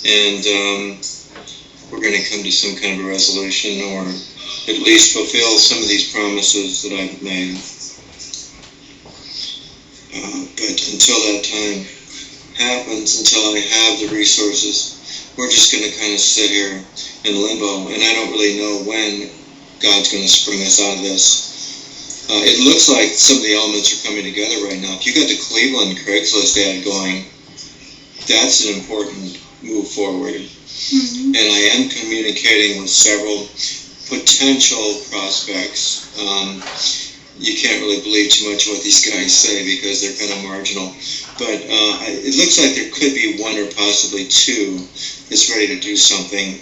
and we're going to come to some kind of a resolution, or at least fulfill some of these promises that I've made. But until that time happens, until I have the resources, we're just going to kind of sit here in limbo, and I don't really know when God's going to spring us out of this. It looks like some of the elements are coming together right now. If you got the Cleveland Craigslist ad going, that's an important move forward. And I am communicating with several potential prospects. You can't really believe too much what these guys say because they're kind of marginal. But it looks like there could be one or possibly two that's ready to do something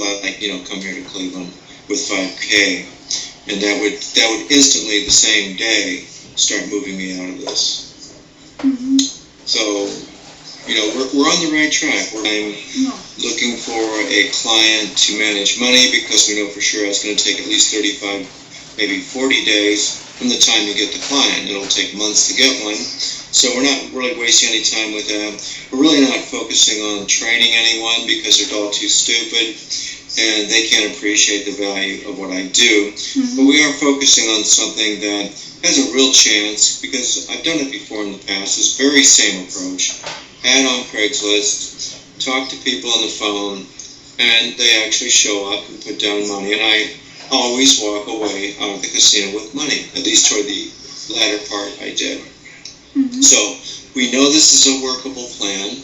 like, come here to Cleveland with 5K. And that would instantly, the same day, start moving me out of this. So, we're on the right track. I'm looking for a client to manage money because we know for sure it's going to take at least 35, maybe 40 days from the time you get the client. It'll take months to get one. So we're not really wasting any time with that. We're really not focusing on training anyone because they're all too stupid and they can't appreciate the value of what I do. But we are focusing on something that has a real chance, because I've done it before in the past, this very same approach. Ad on Craigslist, talk to people on the phone, and they actually show up and put down money, and I always walk away out of the casino with money, at least toward the latter part I did. So we know this is a workable plan,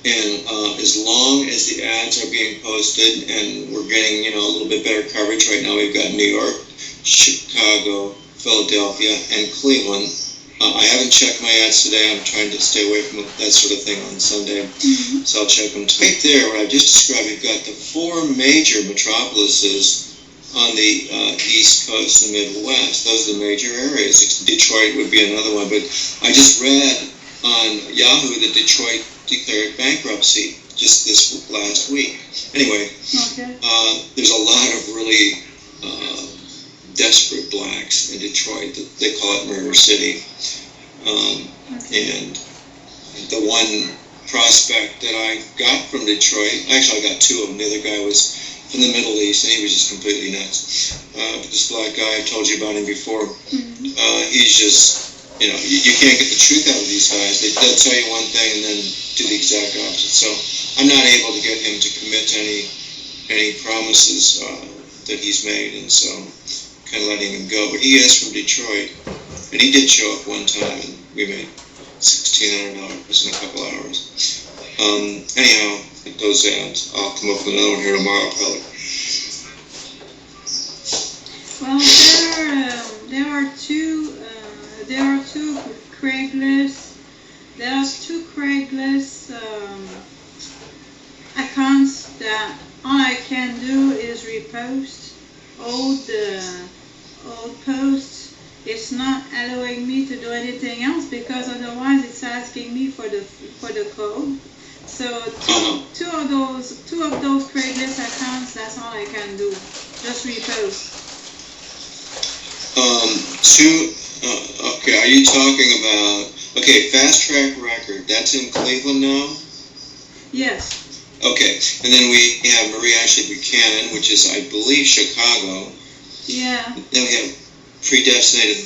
and as long as the ads are being posted and we're getting a little bit better coverage right now, we've got New York, Chicago, Philadelphia, and Cleveland. I haven't checked my ads today. I'm trying to stay away from that sort of thing on Sunday, so I'll check them. Right there, what I've just described, we've got the 4 major metropolises on the East Coast and Midwest. Those are the major areas. Detroit would be another one, but I just read on Yahoo that Detroit declared bankruptcy just this last week. Anyway, there's a lot of really desperate blacks in Detroit. They call it Murder City. And the one prospect that I got from Detroit, actually I got 2 of them. The other guy was from the Middle East, and he was just completely nuts. But this black guy, I told you about him before, he's just, you can't get the truth out of these guys. They'll tell you one thing and then do the exact opposite. So I'm not able to get him to commit to any promises that he's made, and so kind of letting him go. But he is from Detroit, and he did show up one time, and we made $1,600 in a couple hours. Anyhow, those ads. I'll come up with another one here tomorrow, probably. Well, there are two Craigslist. There are 2 Craigslist accounts that all I can do is repost old posts. It's not allowing me to do anything else because otherwise it's asking me for the code. So two of those Craigslist accounts, that's all I can do. Just repost. Okay, are you talking about, Fast Track Record, that's in Cleveland now? Yes. Okay, and then we have Marie Ashley Buchanan, which is, I believe, Chicago. Yeah. Then we have Predestinated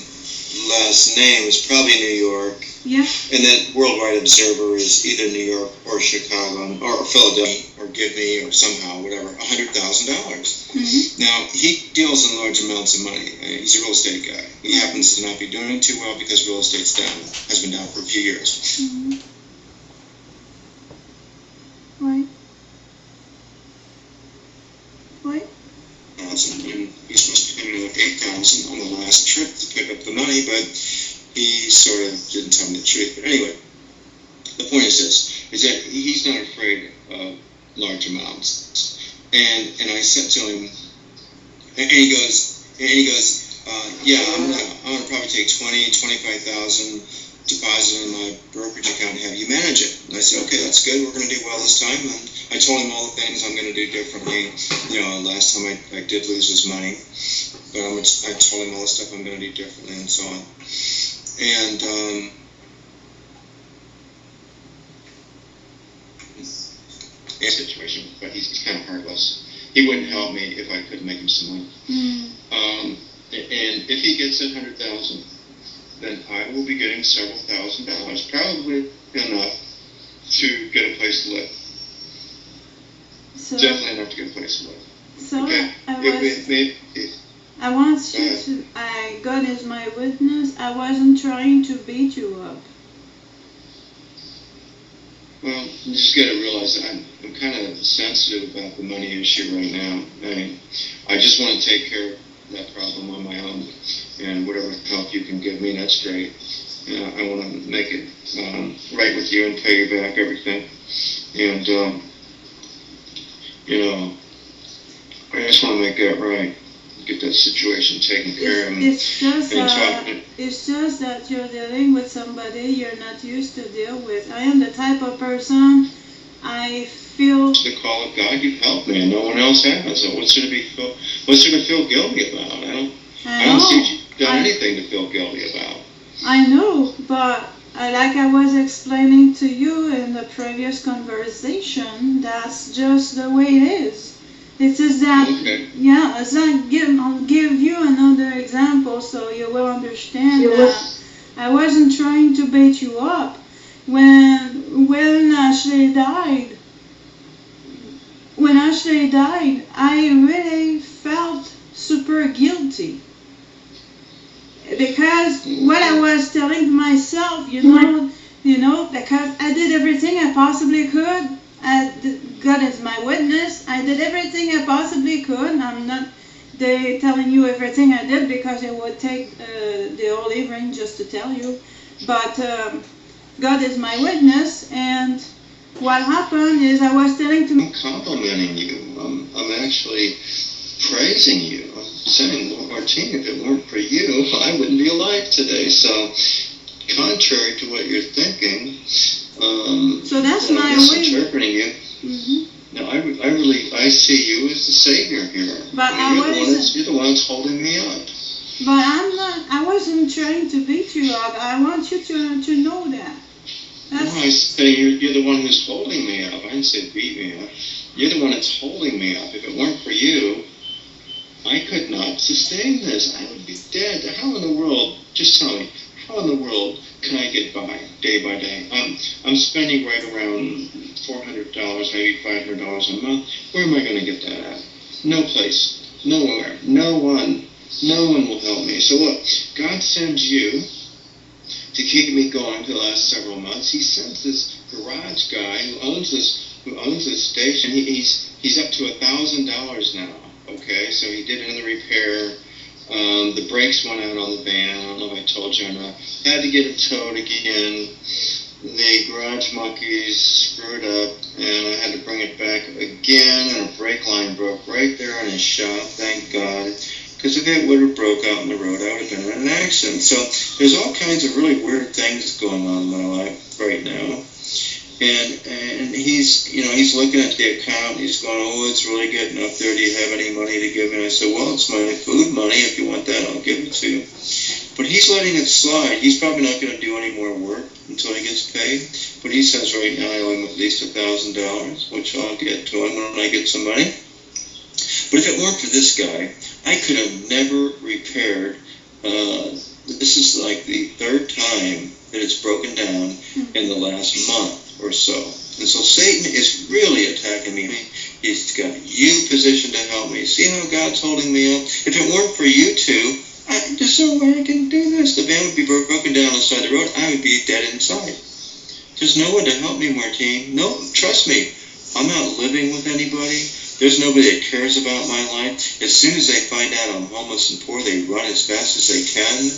Last Name is probably New York. Yeah. And then Worldwide Observer is either New York or Chicago or Philadelphia or Give Me or somehow, whatever, $100,000. Now, he deals in large amounts of money. He's a real estate guy. He happens to not be doing too well because real estate's down, has been down for a few years. Right. And he's supposed to be getting another $8,000 on the last trip to pick up the money, but he sort of didn't tell me the truth. But anyway, the point is this, is that he's not afraid of large amounts. And I said to him, and he goes, yeah, I'm gonna probably take $20,000-$25,000 deposit in my brokerage account and have you manage it. And I said, okay, that's good. We're going to do well this time. And I told him all the things I'm going to do differently. Last time I did lose his money, but I told him all the stuff I'm going to do differently and so on. situation, but he's kind of heartless. He wouldn't help me if I could make him some money. And if he gets $100,000, then I will be getting several $1,000s, probably enough to get a place to live. So, definitely enough to get a place to live. So okay. I want you to, God is my witness, I wasn't trying to beat you up. Well, you just got to realize that I'm kind of sensitive about the money issue right now. I just want to take care of that problem on my own, and whatever help you can give me, that's great. I want to make it right with you and pay you back everything. And, I just want to make that right. Get that situation taken care of. It's just that you're dealing with somebody you're not used to deal with. I am the type of person I feel. The call of God, you've helped me, and no one else has. So what's there to feel guilty about? I don't see you've done anything to feel guilty about. I know, but like I was explaining to you in the previous conversation, that's just the way it is. It's just that, I'll give you another example so you will understand that I wasn't trying to bait you up. When Ashley died, I really felt super guilty. Because what I was telling myself, because I did everything I possibly could. God is my witness. I did everything I possibly could. I'm not telling you everything I did because it would take the whole evening just to tell you. But God is my witness, and what happened is I was telling to me. I'm complimenting you. I'm actually praising you. I'm saying, Martine, if it weren't for you, I wouldn't be alive today. So, contrary to what you're thinking, so that's my way. Misinterpreting you. Mm-hmm. No, I see you as the savior here. But you're the one that's holding me up. But I wasn't trying to beat you up. I want you to know that. No, I say you're the one who's holding me up. I didn't say beat me up. You're the one that's holding me up. If it weren't for you, I could not sustain this. I would be dead. How in the world, just tell me, how in the world can I get by day by day? I'm spending right around $400, maybe $500 a month. Where am I going to get that at? No place. Nowhere. No one. No one will help me. So look, God sends you to keep me going for the last several months. He sends this garage guy who owns this station. He's up to $1,000 now. Okay, so he did another repair. The brakes went out on the van. I don't know if I told you or not. Had to get it towed again. The garage monkeys screwed up, and I had to bring it back again, and a brake line broke right there in his shop, thank God. Because if it would have broke out in the road, I would have been in an accident. So there's all kinds of really weird things going on in my life right now. And he's looking at the account, and he's going, oh, it's really getting up there. Do you have any money to give me? And I said, well, it's my food money. If you want that, I'll give it to you. But he's letting it slide. He's probably not going to do any more work until he gets paid. But he says right now I owe him at least $1,000, which I'll get to him when I get some money. But if it weren't for this guy, I could have never repaired. This is like the third time that it's broken down in the last month or so. And so Satan is really attacking me. He's got you positioned to help me. See how God's holding me up? If it weren't for you two, there's no way I can do this. The van would be broken down on the side of the road. I would be dead inside. There's no one to help me, Martine. No, trust me. I'm not living with anybody. There's nobody that cares about my life. As soon as they find out I'm homeless and poor, they run as fast as they can.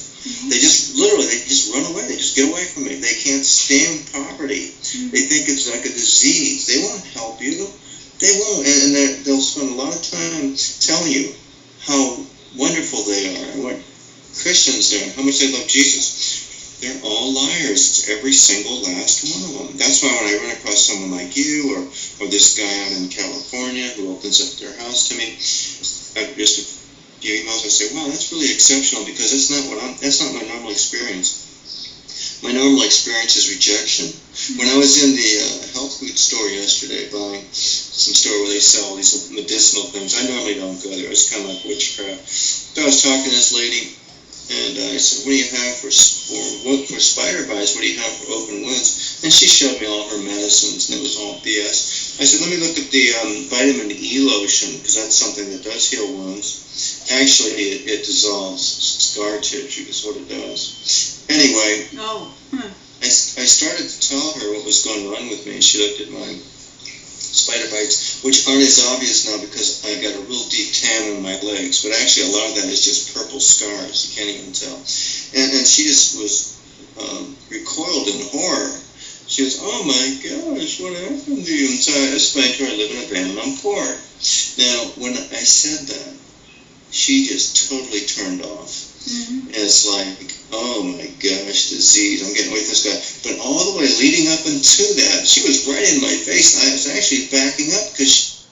They just run away. They just get away from me. They can't stand poverty. They think it's like a disease. They won't help you. They won't. And they'll spend a lot of time telling you how wonderful they are, and what Christians are, how much they love Jesus. They're all liars, every single last one of them. That's why when I run across someone like you, or this guy out in California who opens up their house to me, just a few emails, I say, wow, that's really exceptional, because that's not my normal experience. My normal experience is rejection. When I was in the health food store yesterday buying some store where they sell these medicinal things, I normally don't go there. It's kind of like witchcraft. So I was talking to this lady, and I said, what do you have for spider bites? What do you have for open wounds? And she showed me all her medicines, and it was all BS. I said, let me look at the vitamin E lotion, because that's something that does heal wounds. Actually, it dissolves scar tissue is what it does. Anyway, I started to tell her what was going on with me, and she looked at my spider bites, which aren't as obvious now because I got a real deep tan on my legs, but actually a lot of that is just purple scars. You can't even tell. And she just was recoiled in horror. She goes, oh my gosh, what happened to you? And so I explained to her I live in a van and I'm poor. Now, when I said that, she just totally turned off. And it's like, oh my gosh, disease, I'm getting away from this guy. But all the way leading up into that, she was right in my face. I was actually backing up because